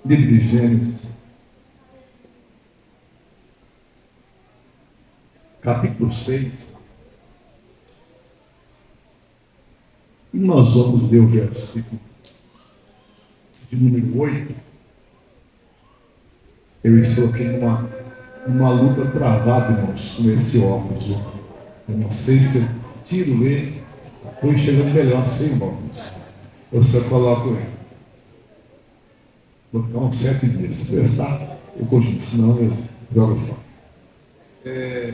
Livro de Gênesis, capítulo 6, e nós vamos ler o versículo de número 8. Eu estou aqui numa luta travada, irmãos, com esse óculos. Eu não sei se eu tiro ele, estou enxergando melhor sem óculos. Eu só coloco ele. Vou ficar uns 7 dias. Se prestar, eu continuo, senão eu jogo fora.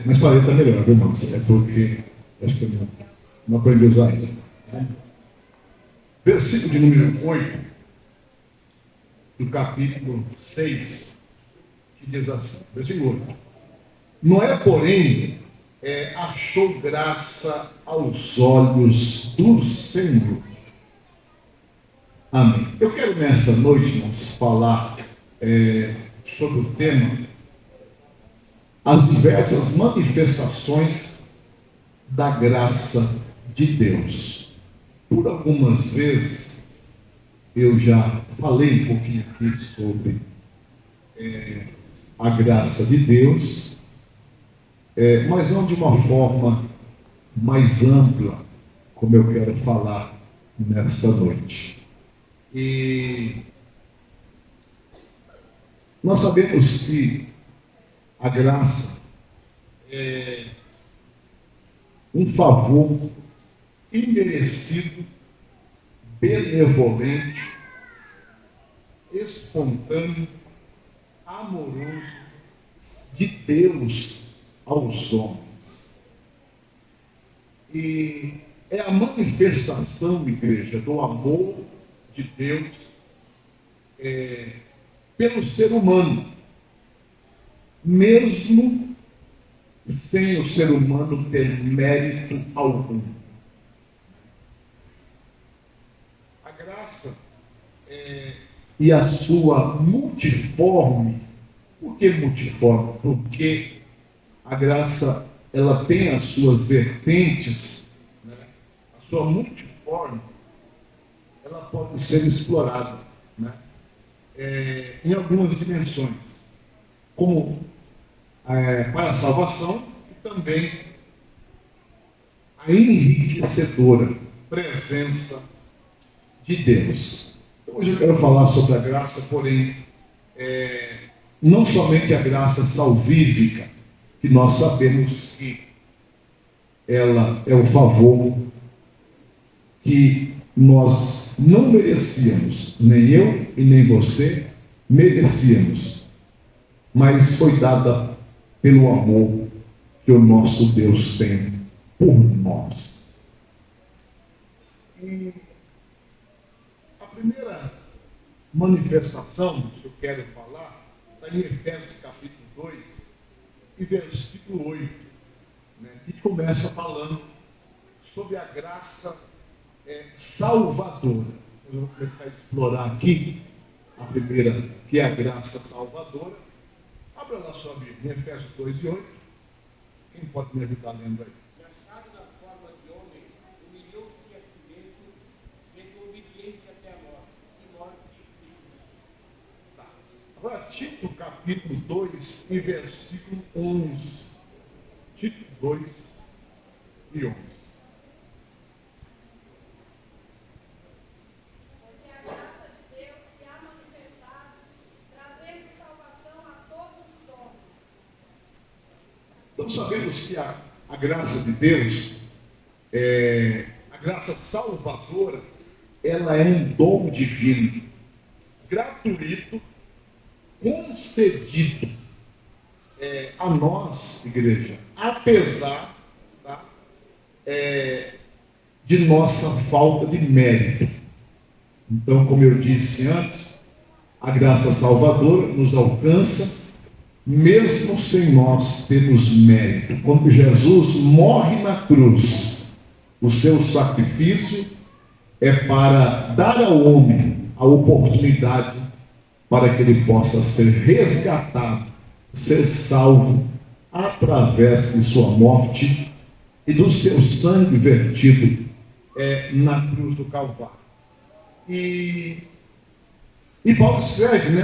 Mas parei está melhor, viu, irmãos? É porque acho que eu não aprendi a usar ainda. Versículo de número 8, do capítulo 6, que diz assim, versículo 8. Noé, porém, achou graça aos olhos do Senhor. Amém. Eu quero nessa noite, irmãos, falar sobre o tema as diversas manifestações da graça de Deus. Por algumas vezes eu já falei um pouquinho aqui sobre a graça de Deus, mas não de uma forma mais ampla, como eu quero falar nesta noite. E nós sabemos que a graça é um favor imerecido, benevolente, espontâneo, amoroso de Deus aos homens. E é a manifestação, igreja, do amor de Deus pelo ser humano, mesmo sem o ser humano ter mérito algum. A graça e a sua multiforme. Por que multiforme? Porque a graça, ela tem as suas vertentes, né? A sua multiforme, ela pode ser explorada, né? Em algumas dimensões, como para a salvação e também a enriquecedora presença de Deus. Hoje eu quero falar sobre a graça, porém, não somente a graça salvífica, que nós sabemos que ela é o favor que nós não merecíamos, nem eu e nem você merecíamos, mas foi dada pelo amor que o nosso Deus tem por nós. E a primeira manifestação que eu quero falar está em Efésios capítulo 2 e versículo 8, né, que começa falando sobre a graça salvadora. Eu vou começar a explorar aqui a primeira, que é a graça salvadora. Abra lá sua Bíblia, Efésios 2 e 8. Quem pode me ajudar lendo aí? E achado na forma de homem, humilhou-se a si mesmo, sendo obediente até a morte, e morte de cruz. Tá. Agora, Tito capítulo 2 e versículo 11. Tito 2 e 11. Porque a graça de Deus se há manifestado, trazendo salvação a todos os homens. Então sabemos que a graça de Deus, a graça salvadora, ela é um dom divino, gratuito, concedido a nós, igreja, apesar, tá, de nossa falta de mérito. Então, como eu disse antes, a graça salvadora nos alcança, mesmo sem nós termos mérito. Quando Jesus morre na cruz, o seu sacrifício é para dar ao homem a oportunidade para que ele possa ser resgatado, ser salvo através de sua morte e do seu sangue vertido na cruz do Calvário. E E Paulo escreve,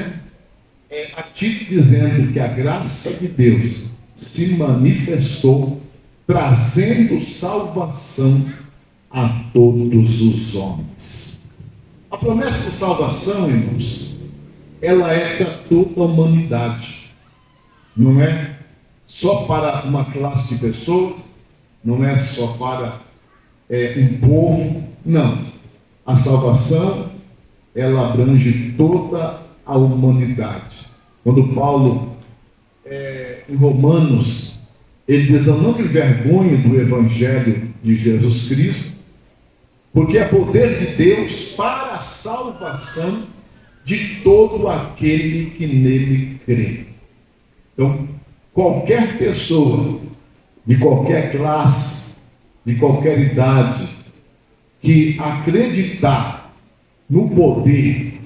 a Tito, dizendo que a graça de Deus se manifestou, trazendo salvação a todos os homens. A promessa de salvação, irmãos, ela é para toda a humanidade. Não é só para uma classe de pessoas, não é só para um povo, não. A salvação, ela abrange toda a humanidade. Quando Paulo, em Romanos, ele diz: eu não me envergonho do Evangelho de Jesus Cristo, porque é poder de Deus para a salvação de todo aquele que nele crê. Então, qualquer pessoa, de qualquer classe, de qualquer idade, que acreditar no poder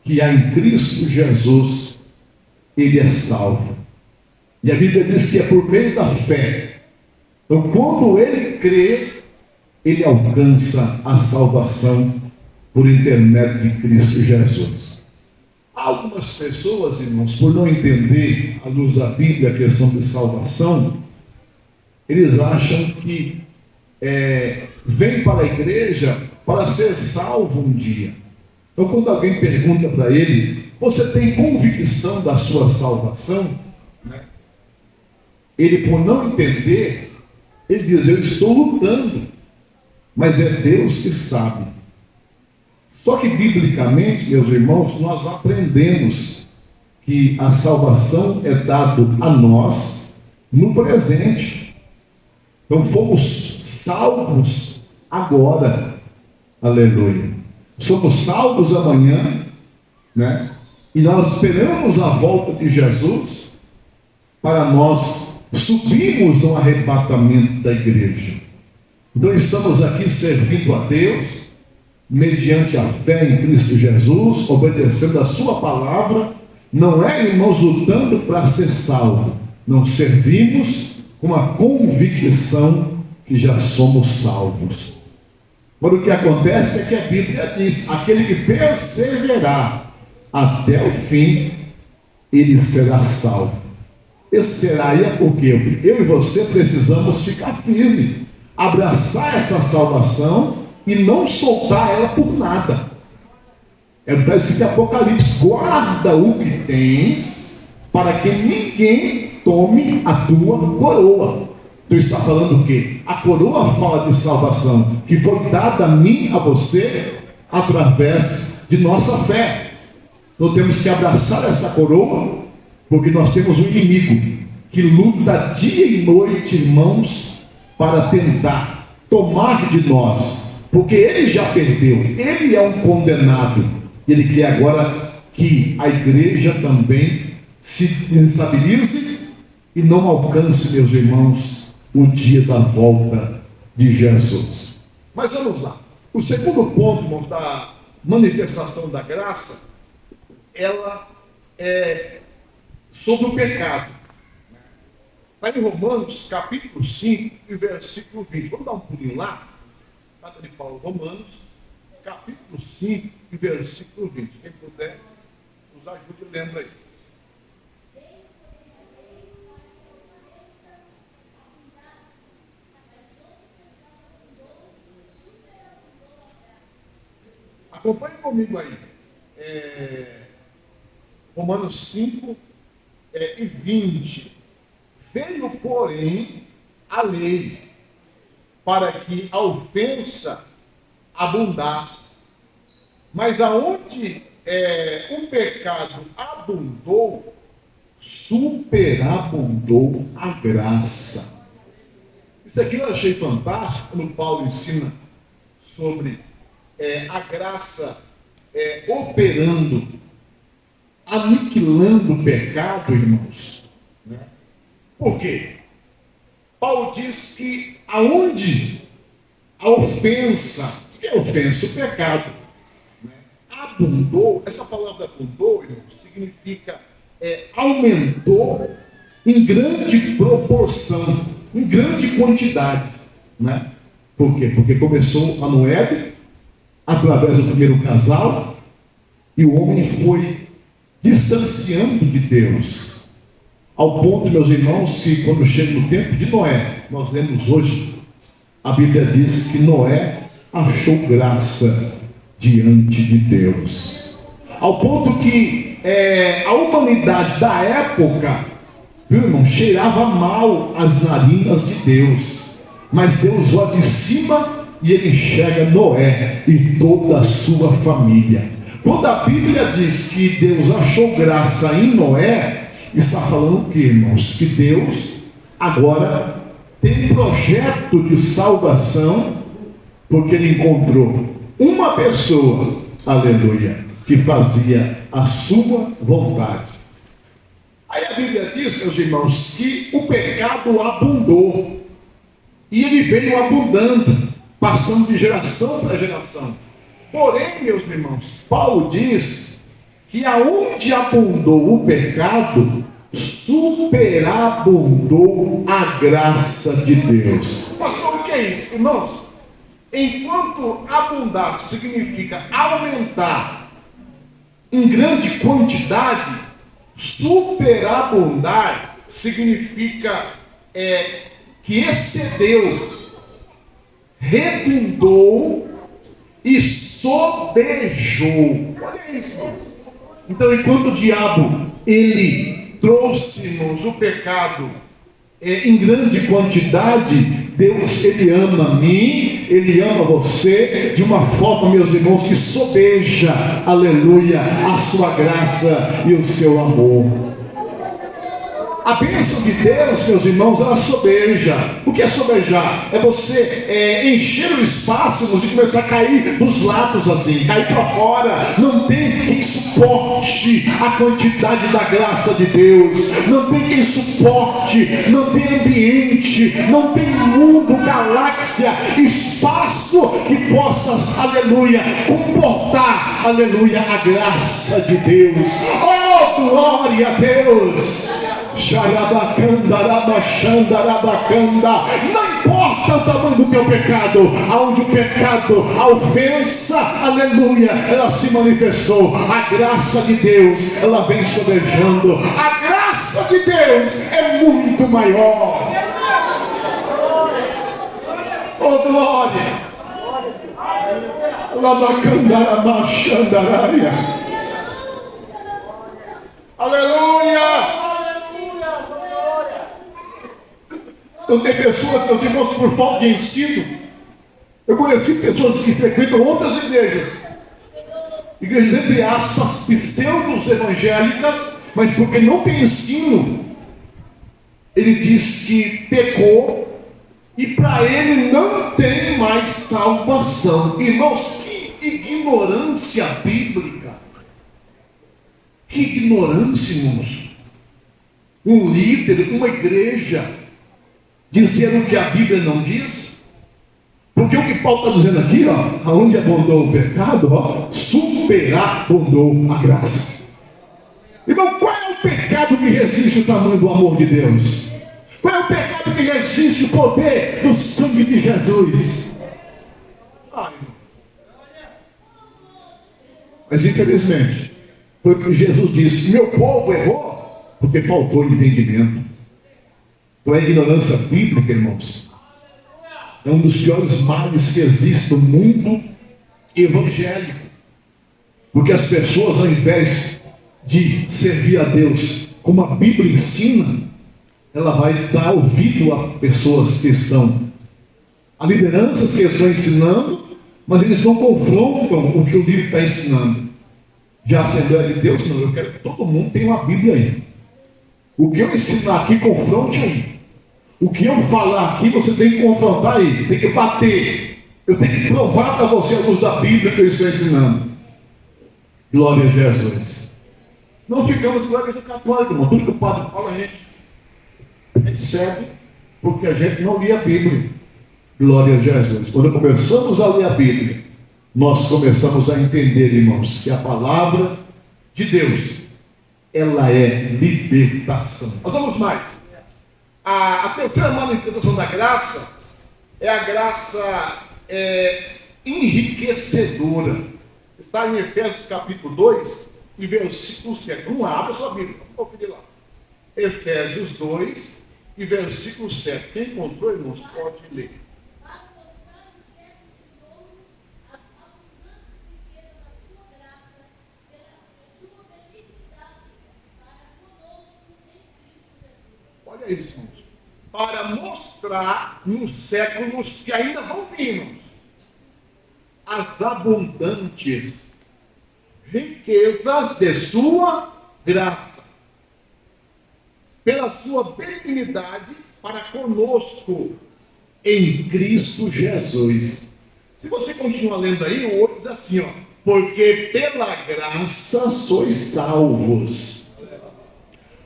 que há em Cristo Jesus, ele é salvo. E a Bíblia diz que é por meio da fé. Então, quando ele crê, ele alcança a salvação por intermédio de Cristo Jesus. Algumas pessoas, irmãos, por não entender, à luz da Bíblia, a questão de salvação, eles acham que vem para a igreja para ser salvo um dia. Então, quando alguém pergunta para ele: você tem convicção da sua salvação? Ele, por não entender, ele diz: eu estou lutando, mas é Deus que sabe. Só que, biblicamente, meus irmãos, nós aprendemos que a salvação é dada a nós no presente. Então, fomos salvos agora. Aleluia. Somos salvos amanhã, e nós esperamos a volta de Jesus para nós subirmos no arrebatamento da igreja. Então, estamos aqui servindo a Deus, mediante a fé em Cristo Jesus, obedecendo a sua palavra. Não é, irmãos, lutando para ser salvo. Não servimos com a convicção que já somos salvos. Mas o que acontece é que a Bíblia diz: aquele que perseverar até o fim, ele será salvo. Esse será aí porque eu e você precisamos ficar firme, abraçar essa salvação e não soltar ela por nada. É o que diz Apocalipse: guarda o que tens, para que ninguém tome a tua coroa. Tu está falando o quê? A coroa fala de salvação, que foi dada a mim, a você, através de nossa fé. Então temos que abraçar essa coroa, porque nós temos um inimigo que luta dia e noite, irmãos, para tentar tomar de nós, porque ele já perdeu, ele é um condenado. Ele quer agora que a igreja também se instabilize e não alcance, meus irmãos, o dia da volta de Jesus. Mas vamos lá. O segundo ponto, irmãos, da manifestação da graça, ela é sobre o pecado. Está em Romanos, capítulo 5, e versículo 20. Vamos dar um pulinho lá? Carta de Paulo, Romanos, capítulo 5, e versículo 20. Quem puder, nos ajude, lembra aí. Acompanhe comigo aí. Romanos 5 e 20. Veio, porém, a lei para que a ofensa abundasse. Mas aonde o pecado abundou, superabundou a graça. Isso aqui eu achei fantástico, quando Paulo ensina sobre a graça operando, aniquilando o pecado, irmãos. Por quê? Paulo diz que aonde a ofensa, o que é ofensa? O pecado, abundou. Essa palavra abundou, irmãos, significa aumentou em grande proporção, em grande quantidade. Por quê? Porque começou lá no Éden, através do primeiro casal, E o homem foi distanciando de Deus, ao ponto, meus irmãos, que quando chega no tempo de Noé, nós lemos hoje, a Bíblia diz que Noé achou graça diante de Deus, ao ponto que a humanidade da época, viu, irmão, cheirava mal as narinas de Deus, mas Deus olha de cima e ele enxerga Noé e toda a sua família. Quando a Bíblia diz que Deus achou graça em Noé, está falando o que, irmãos? Que Deus agora tem projeto de salvação, porque ele encontrou uma pessoa, aleluia, que fazia a sua vontade. Aí a Bíblia diz, meus irmãos, que o pecado abundou, e ele veio abundando, passando de geração para geração. Porém, meus irmãos, Paulo diz que aonde abundou o pecado, superabundou a graça de Deus. Pastor, o que é isso, irmãos? Enquanto abundar significa aumentar em grande quantidade, superabundar significa que excedeu, redundou e sobejou. Olha isso, irmãos. Então, enquanto o diabo ele trouxe-nos o pecado em grande quantidade, Deus, ele ama a mim, ele ama você de uma forma, meus irmãos, que sobeja, aleluia, a sua graça e o seu amor. A bênção de Deus, meus irmãos, ela sobeja. O que é sobejar? É você encher o espaço e começar a cair dos lados assim, cair para fora. Não tem quem suporte a quantidade da graça de Deus. Não tem quem suporte, não tem ambiente, não tem mundo, galáxia, espaço que possa, aleluia, comportar, aleluia, a graça de Deus. Oh, glória a Deus! Não importa o tamanho do teu pecado, aonde o pecado, a ofensa, aleluia, ela se manifestou, a graça de Deus, ela vem sobejando. A graça de Deus é muito maior. Oh, glória! Aleluia! Então tem pessoas, meus irmãos, por falta de ensino. Eu conheci pessoas que frequentam outras igrejas entre aspas, pseudos evangélicas, mas porque não tem ensino. Ele diz que pecou e para ele não tem mais salvação. Irmãos, que ignorância bíblica! Que ignorância, irmãos! Um líder, uma igreja dizer o que a Bíblia não diz, porque o que Paulo está dizendo aqui, aonde abundou o pecado, superabundou a graça. Irmão, qual é o pecado que resiste o tamanho do amor de Deus? Qual é o pecado que resiste o poder do sangue de Jesus? Mas infelizmente, foi o que Jesus disse: meu povo errou porque faltou entendimento. Então a ignorância bíblica, irmãos, é um dos piores males que existe no mundo evangélico. Porque as pessoas, ao invés de servir a Deus como a Bíblia ensina, ela vai dar ouvido a pessoas que estão, a lideranças que estão ensinando, mas eles não confrontam o que o livro está ensinando. Já a Assembleia de Deus, não, eu quero que todo mundo tenha uma Bíblia aí. O que eu ensinar aqui, confronte aí. O que eu falar aqui, você tem que confrontar aí, tem que bater. Eu tenho que provar para você a luz da Bíblia que eu estou ensinando. Glória a Jesus. Não ficamos com a igreja católica, irmão. Tudo que o padre fala, a gente segue, porque a gente não lia a Bíblia. Glória a Jesus. Quando começamos a ler a Bíblia, nós começamos a entender, irmãos, que a palavra de Deus, ela é libertação. Nós vamos mais. A terceira manifestação da graça é a graça enriquecedora. Está em Efésios capítulo 2, e versículo 7. Vamos lá, abre a sua Bíblia, vamos conferir lá. Efésios 2 e versículo 7. Quem encontrou, irmãos, pode ler. Olha isso, irmãos. Para mostrar nos séculos que ainda vão vir as abundantes riquezas de sua graça, pela sua benignidade para conosco em Cristo Jesus. Se você continuar lendo aí, o outro diz assim, ó, porque pela graça sois salvos.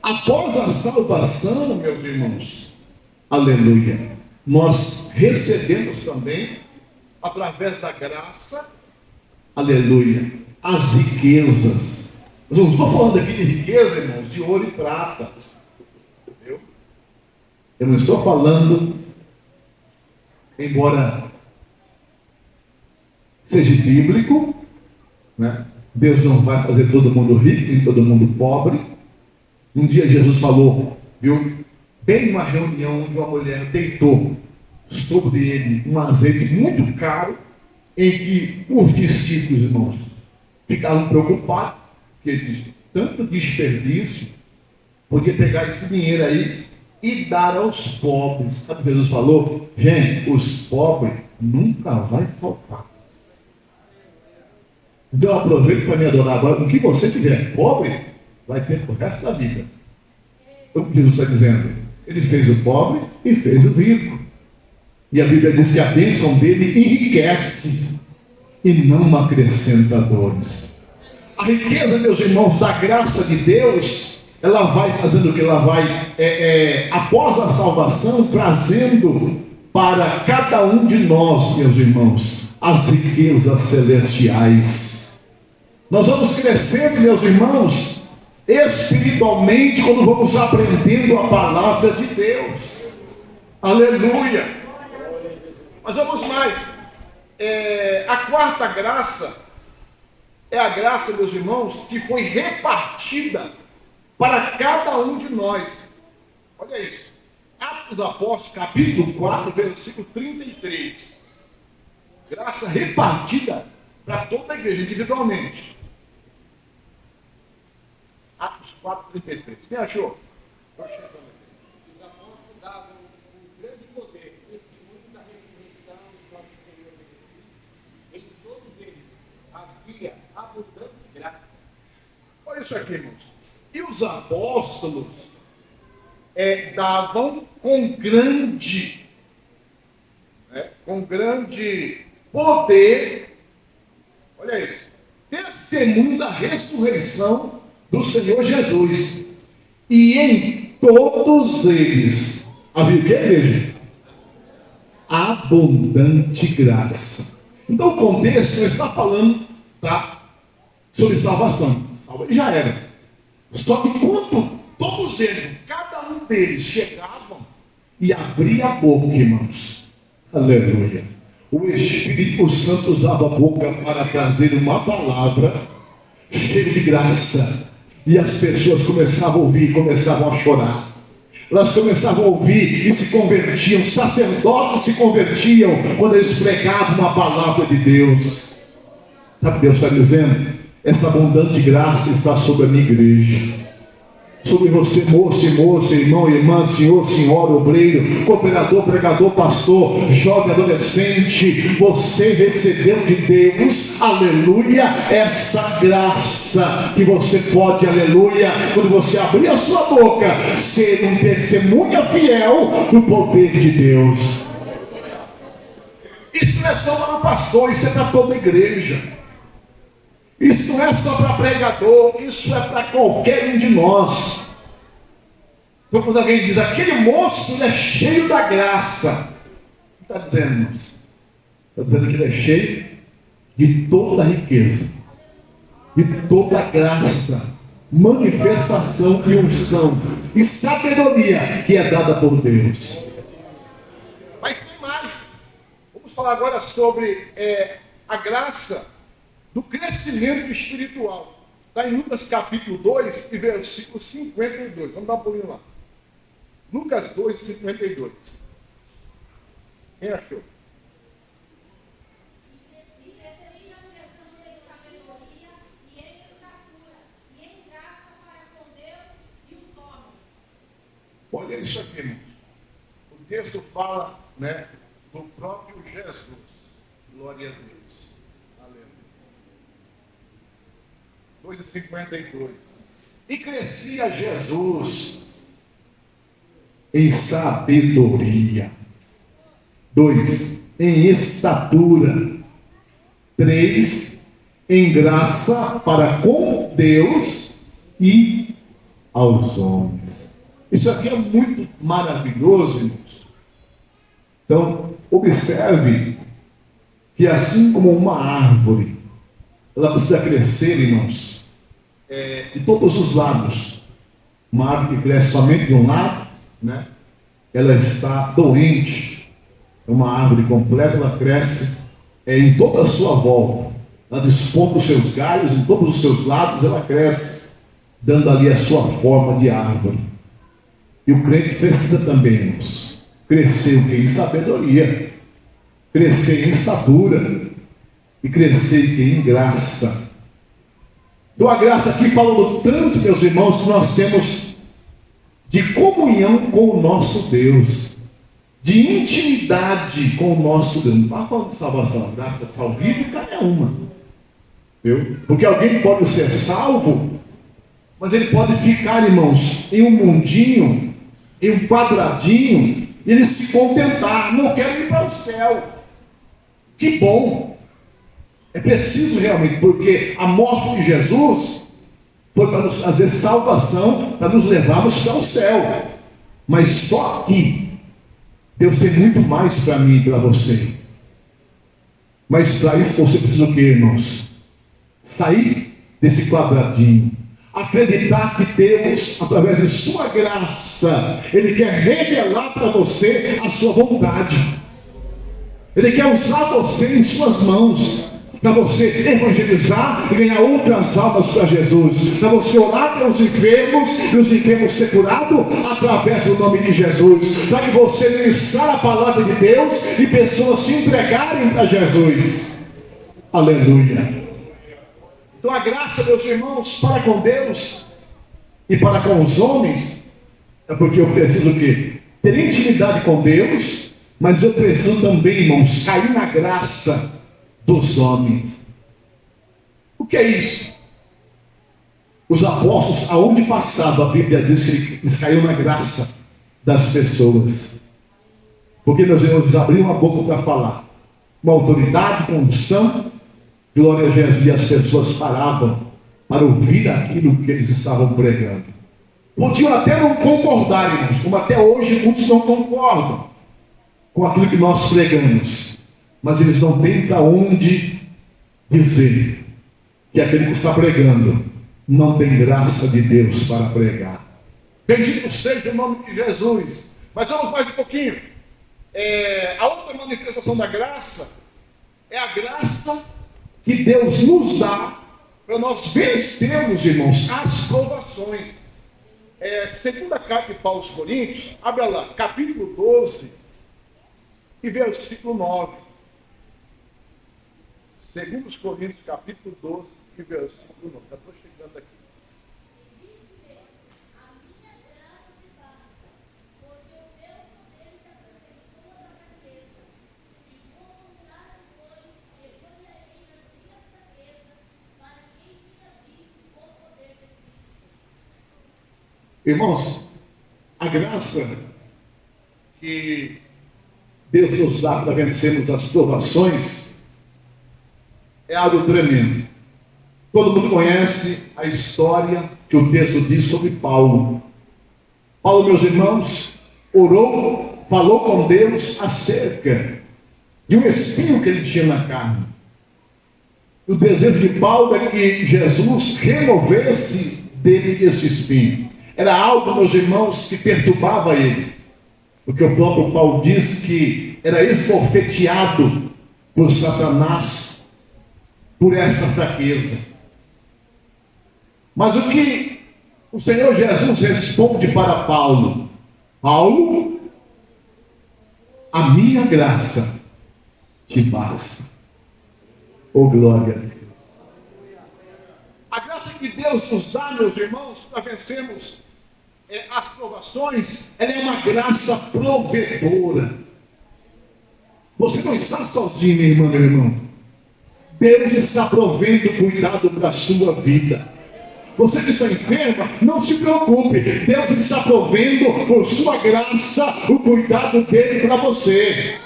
Após a salvação, meus irmãos, aleluia, nós recebemos também, através da graça, aleluia, as riquezas. Eu não estou falando aqui de riqueza, irmãos, de ouro e prata. Entendeu? Eu não estou falando, embora seja bíblico, né? Deus não vai fazer todo mundo rico nem todo mundo pobre. Um dia Jesus falou, viu, bem numa reunião onde uma mulher deitou sobre ele um azeite muito caro, em que os discípulos, irmãos, ficaram preocupados, porque de tanto desperdício, podia pegar esse dinheiro aí e dar aos pobres. Sabe o que Jesus falou? Gente, os pobres nunca vai faltar. Então aproveito para me adorar agora. O que você tiver pobre, vai ter o resto da vida. O que Jesus está dizendo? Ele fez o pobre e fez o rico. E a Bíblia diz que a bênção dele enriquece e não acrescenta dores. A riqueza, meus irmãos, da graça de Deus, ela vai fazendo o que? Ela vai, após a salvação, trazendo para cada um de nós, meus irmãos, as riquezas celestiais. Nós vamos crescendo, meus irmãos, espiritualmente, quando vamos aprendendo a palavra de Deus. Aleluia! Mas vamos mais. A quarta graça é a graça, meus irmãos, que foi repartida para cada um de nós. Olha isso. Atos dos Apóstolos, capítulo 4, versículo 33. Graça repartida para toda a igreja, individualmente. Atos 4, 33. Quem achou? Os apóstolos davam um grande poder, testemunho da ressurreição do nosso Senhor Jesus Cristo. Em todos eles havia abundante graça. Olha isso aqui, irmãos. E os apóstolos davam com grande poder, olha isso, testemunho da ressurreição do Senhor Jesus. E em todos eles havia o que, igreja? Abundante graça. Então o contexto não está falando, tá, sobre salvação. Salva já era. Só que quando todos eles, cada um deles chegavam e abria a boca, irmãos, aleluia, o Espírito Santo usava a boca para trazer uma palavra cheia de graça. E as pessoas começavam a ouvir, começavam a chorar. Elas começavam a ouvir e se convertiam. Sacerdotes se convertiam quando eles pregavam uma palavra de Deus. Sabe o que Deus está dizendo? Essa abundante graça está sobre a minha igreja. Sobre você, moço e moça, irmão e irmã, senhor, senhora, obreiro, cooperador, pregador, pastor, jovem, adolescente, você recebeu de Deus, aleluia, essa graça que você pode, aleluia, quando você abrir a sua boca, ser um testemunha fiel do poder de Deus. Isso não é só para o pastor, isso é para toda a igreja. Isso não é só para pregador, isso é para qualquer um de nós. Então quando alguém diz, aquele moço ele é cheio da graça, o que está dizendo, irmãos? Está dizendo que ele é cheio de toda a riqueza, de toda a graça, manifestação e unção e sabedoria que é dada por Deus. Mas tem mais. Vamos falar agora sobre a graça do crescimento espiritual. Está em Lucas capítulo 2 e versículo 52. Vamos dar um pulinho lá. Lucas 2, 52. Quem achou? Olha isso aqui, irmãos. O texto fala, né, do próprio Jesus. Glória a Deus. Aleluia. 2,52. E crescia Jesus em sabedoria. 2, em estatura. 3, em graça para com Deus e aos homens. Isso aqui é muito maravilhoso, irmãos. Então, observe que assim como uma árvore, ela precisa crescer, irmãos, de todos os lados. Uma árvore que cresce somente de um lado, né? Ela está doente. Uma árvore completa, ela cresce em toda a sua volta. Ela desponta os seus galhos, em todos os seus lados ela cresce, dando ali a sua forma de árvore. E o crente precisa também, irmãos, crescer o quê? Em sabedoria, crescer em estatura e crescer o quê? Em graça. Então a graça aqui falando tanto, meus irmãos, que nós temos de comunhão com o nosso Deus, de intimidade com o nosso Deus. Não está falando de salvação, a graça salvífica é uma. Viu? Porque alguém pode ser salvo, mas ele pode ficar, irmãos, em um mundinho, em um quadradinho, e ele se contentar. Não quero ir para o céu. Que bom. É preciso realmente, porque a morte de Jesus foi para nos trazer salvação, para nos levarmos para o céu. Mas só que Deus tem muito mais para mim e para você. Mas para isso você precisa o quê, irmãos? Sair desse quadradinho. Acreditar que Deus, através de sua graça, Ele quer revelar para você a sua vontade. Ele quer usar você em suas mãos, para você evangelizar e ganhar outras almas para Jesus, para você orar pelos enfermos e os enfermos ser curados através do nome de Jesus, para que você ministrar a palavra de Deus e pessoas se entregarem para Jesus. Aleluia. Então a graça, meus irmãos, para com Deus e para com os homens, é porque eu preciso o quê? Ter intimidade com Deus, mas eu preciso também, irmãos, cair na graça dos homens. O que é isso? Os apóstolos, aonde passavam, a Bíblia diz que eles caíram na graça das pessoas. Porque, meus irmãos, eles abriam a boca para falar. Uma autoridade, com unção, glória a Jesus, e as pessoas paravam para ouvir aquilo que eles estavam pregando. Podiam até não concordar, irmãos, como até hoje muitos não concordam com aquilo que nós pregamos, mas eles não têm para onde dizer que aquele que está pregando não tem graça de Deus para pregar. Bendito seja o nome de Jesus. Mas vamos mais um pouquinho. A outra manifestação da graça é a graça que Deus nos dá para nós vencermos, irmãos, as provações. Segunda carta de Paulo aos Coríntios, abre lá, capítulo 12 e versículo 9. Segundo Coríntios, capítulo 12 e versículo 9. Já estou chegando aqui. Irmãos, a graça que Deus nos dá para vencermos as provações é algo tremendo. Todo mundo conhece a história que o texto diz sobre Paulo. Paulo, meus irmãos, orou, falou com Deus acerca de um espinho que ele tinha na carne. O desejo de Paulo é que Jesus removesse dele esse espinho. Era algo, meus irmãos, que perturbava ele. Porque o próprio Paulo diz que era esbofeteado por Satanás, por essa fraqueza. Mas o que o Senhor Jesus responde para Paulo? Paulo, a minha graça te basta. Oh, glória a Deus. A graça que Deus nos dá, meus irmãos, para vencermos as provações, ela é uma graça provedora. Você não está sozinho, minha irmã, meu irmão. Deus está provendo cuidado para a sua vida. Você que está enferma, não se preocupe. Deus está provendo por sua graça o cuidado dele para você.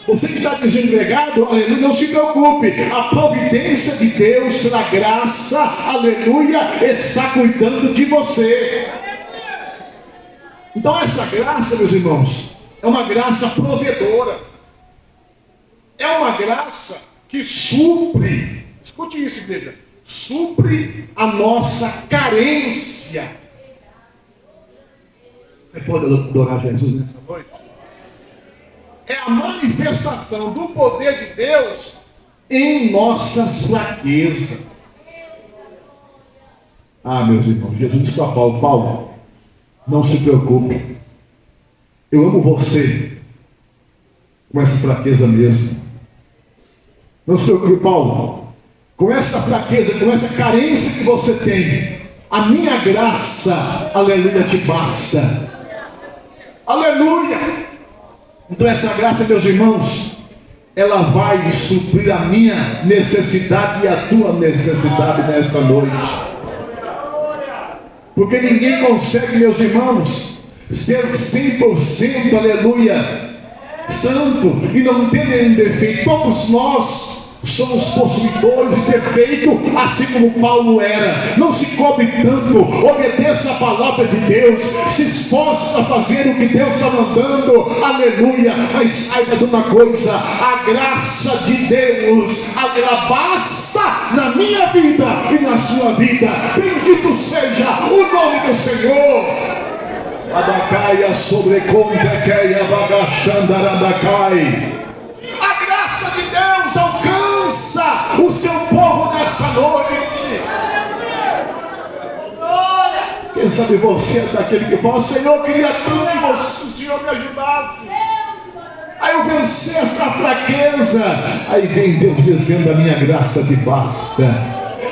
Você que está desempregado, aleluia, não se preocupe. A providência de Deus, pela graça, aleluia, está cuidando de você. Então essa graça, meus irmãos, é uma graça provedora. É uma graça que supre, escute isso, igreja, supre a nossa carência. Você pode adorar Jesus nessa noite? É a manifestação do poder de Deus em nossas fraquezas. Ah, meus irmãos, Jesus disse para Paulo: Paulo, não se preocupe, eu amo você com essa fraqueza mesmo. Não se preocupe, Paulo, com essa fraqueza, com essa carência que você tem, a minha graça, aleluia, te basta. Aleluia. Então essa graça, meus irmãos, ela vai suprir a minha necessidade e a tua necessidade nessa noite. Porque ninguém consegue, meus irmãos, ser 100%, aleluia, santo e não ter nenhum defeito. Todos nós somos possuidores de defeito, assim como Paulo era. Não se cobre tanto, obedeça a palavra de Deus, se esforce para fazer o que Deus está mandando, aleluia. Mas saiba de uma coisa: a graça de Deus, ela basta na minha vida e na sua vida. Bendito seja o nome do Senhor. Adacaia sobre contequeia bagachandarandacai. A graça de Deus alcança o seu povo nessa noite. Quem sabe você é daquele que fala: Senhor, eu queria tanto que o Senhor me ajudasse. Aí eu venci essa fraqueza. Aí vem Deus dizendo: a minha graça te basta.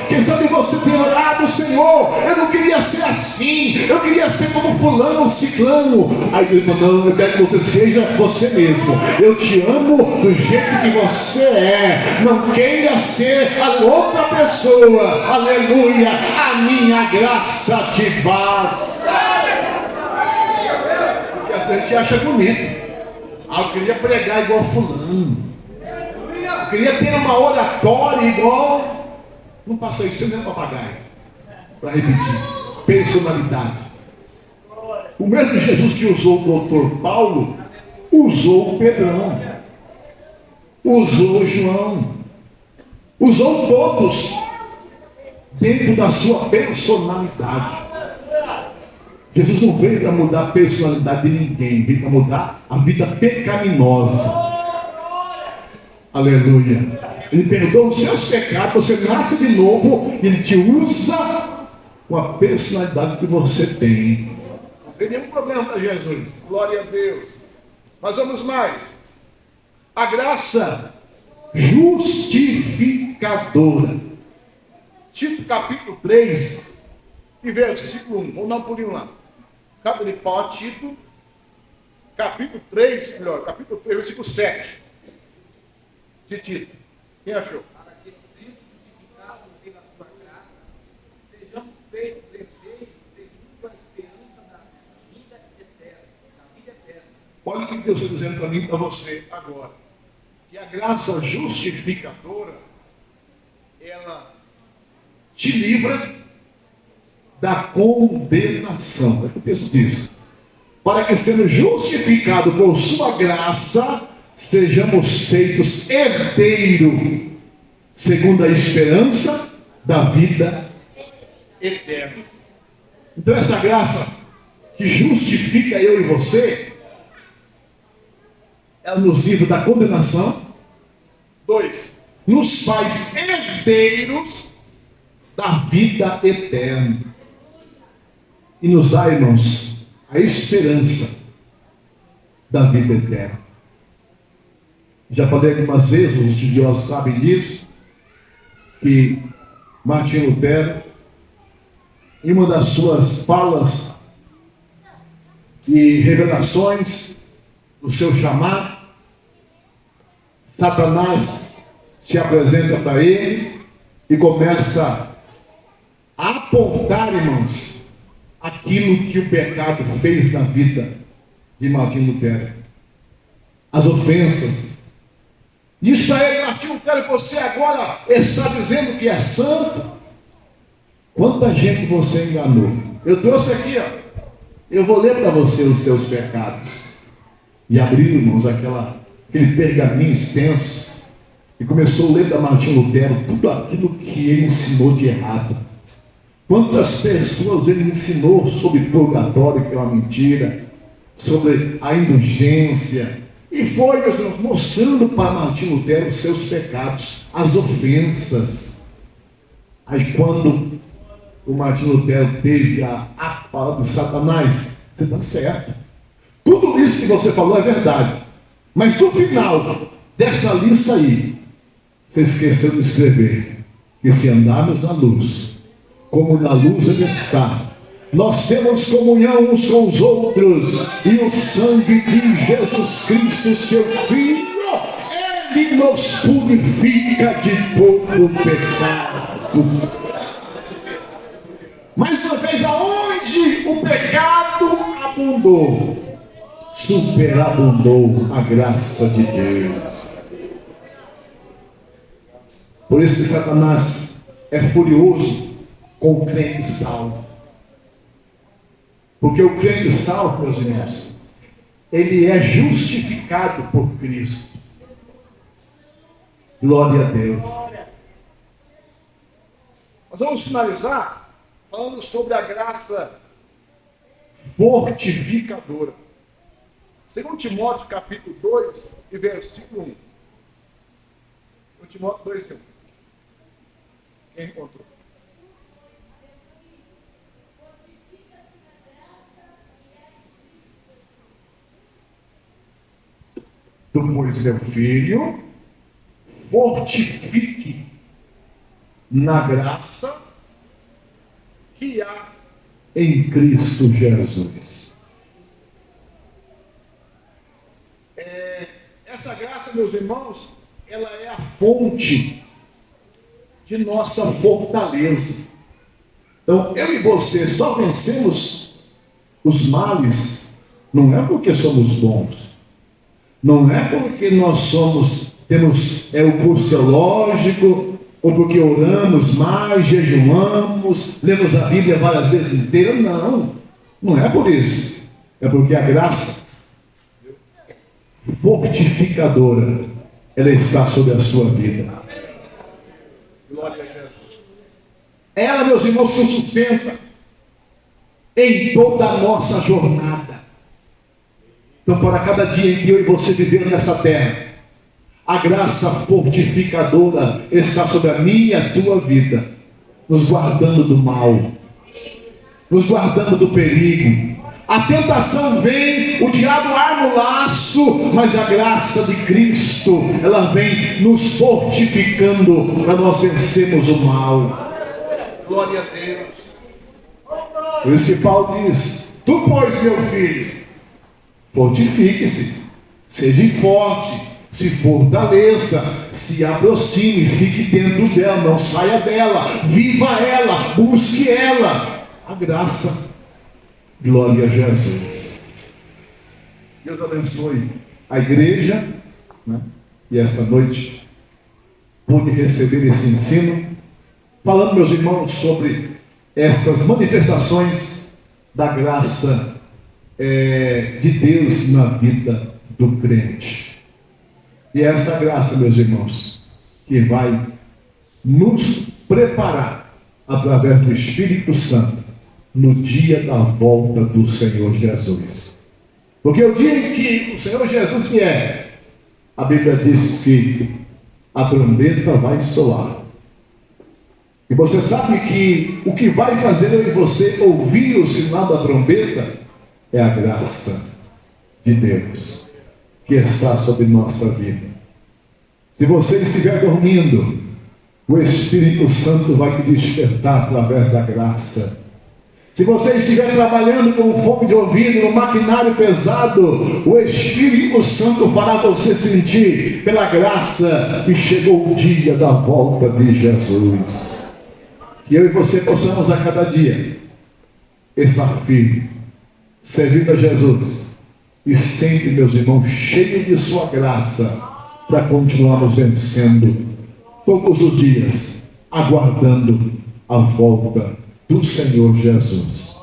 Quem sabe você tem orado: Senhor, eu não queria ser assim, eu queria ser como fulano, ciclano. Aí Deus falou: não, eu quero que você seja você mesmo. Eu te amo do jeito que você é. Não queira ser a outra pessoa. Aleluia. A minha graça te basta. Porque a gente acha bonito: eu queria pregar igual fulano, eu queria ter uma oratória igual. Não passa isso, você não é papagaio para repetir. Personalidade. O mesmo Jesus que usou o doutor Paulo, usou o Pedrão, usou o João, usou todos dentro da sua personalidade. Jesus não veio para mudar a personalidade de ninguém, veio para mudar a vida pecaminosa. Aleluia. Ele perdoa os seus pecados, você nasce de novo, Ele te usa com a personalidade que você tem. Não tem nenhum problema para Jesus. Glória a Deus. Mas vamos mais. A graça justificadora. Tito capítulo 3 e versículo 1. Vamos dar um pulinho lá. Capa de pau, Tito capítulo 3, capítulo 3, versículo 7. De Tito. Quem achou? Para que, sendo justificados pela sua graça, sejamos feitos herdeiros segundo a esperança da vida eterna. Olha o que Deus está dizendo para mim e para você agora. Que a graça justificadora, ela te livra da condenação. É o que o texto diz. Para que, sendo justificado por sua graça, sejamos feitos herdeiros segundo a esperança da vida eterna. Então essa graça que justifica eu e você, ela nos livra da condenação. 2, nos faz herdeiros da vida eterna. E nos dá, irmãos, a esperança da vida eterna. Já falei algumas vezes, os estudiosos sabem disso, que Martinho Lutero, em uma das suas falas e revelações do seu chamado, Satanás se apresenta para ele e começa a apontar, irmãos, aquilo que o pecado fez na vida de Martinho Lutero, as ofensas. Diz para ele: Martinho Lutero, você agora está dizendo que é santo? Quanta gente você enganou. Eu trouxe aqui, ó. Eu vou ler para você os seus pecados. E abriu, irmãos, aquele pergaminho extenso, e começou a ler para Martinho Lutero tudo aquilo que ele ensinou de errado. Quantas pessoas ele ensinou sobre purgatório, que é uma mentira, sobre a indulgência, e foi, meus irmãos, mostrando para Martinho Lutero os seus pecados, as ofensas. Aí quando o Martinho Lutero teve a palavra de Satanás: você está certo, tudo isso que você falou é verdade, mas no final dessa lista aí, você esqueceu de escrever que se andarmos na luz, como na luz ele está, nós temos comunhão uns com os outros, e o sangue de Jesus Cristo, seu Filho, ele nos purifica de todo pecado. Mais uma vez, aonde o pecado abundou, superabundou a graça de Deus. Por isso que Satanás é furioso com o crente salvo. Porque o crente salvo, meus irmãos, ele é justificado por Cristo. Glória a Deus. Nós vamos finalizar falando sobre a graça fortificadora. 2 Timóteo capítulo 2 e versículo 1. 2 Timóteo 2 e 1. Quem encontrou? Tu, pois, meu filho, fortifique na graça que há em Cristo Jesus. Essa graça, meus irmãos, ela é a fonte de nossa fortaleza. Então, eu e você só vencemos os males, não é porque somos bons, não é porque nós temos o curso teológico, ou porque oramos mais, jejuamos, lemos a Bíblia várias vezes inteira. Não é por isso. É porque a graça fortificadora, ela está sobre a sua vida. Glória a Jesus. Ela, meus irmãos, nos sustenta em toda a nossa jornada. Então, para cada dia em que eu e você vivemos nessa terra, a graça fortificadora está sobre a minha e a tua vida, nos guardando do mal, nos guardando do perigo. A tentação vem, o diabo arma o laço, mas a graça de Cristo, ela vem nos fortificando para nós vencermos o mal. Glória a Deus. Por isso que Paulo diz: tu, pois, meu filho, fortifique-se, seja forte, se fortaleça, se aproxime, fique dentro dela, não saia dela, viva ela, busque ela, a graça. Glória a Jesus. Deus abençoe a igreja, né? E essa noite pude receber esse ensino, falando, meus irmãos, sobre essas manifestações da graça de Deus na vida do crente. E essa graça, meus irmãos, que vai nos preparar através do Espírito Santo no dia da volta do Senhor Jesus. Porque o dia em que o Senhor Jesus vier, a Bíblia diz que a trombeta vai soar. E você sabe que o que vai fazer eu e você ouvir o sinal da trombeta é a graça de Deus que está sobre nossa vida. Se você estiver dormindo, o Espírito Santo vai te despertar através da graça. Se você estiver trabalhando com fome de ouvido no maquinário pesado, o Espírito Santo fará você sentir pela graça que chegou o dia da volta de Jesus. Que eu e você possamos a cada dia estar firme, servindo a Jesus e sempre, meus irmãos, cheio de sua graça, para continuarmos vencendo todos os dias, aguardando a volta do Senhor Jesus.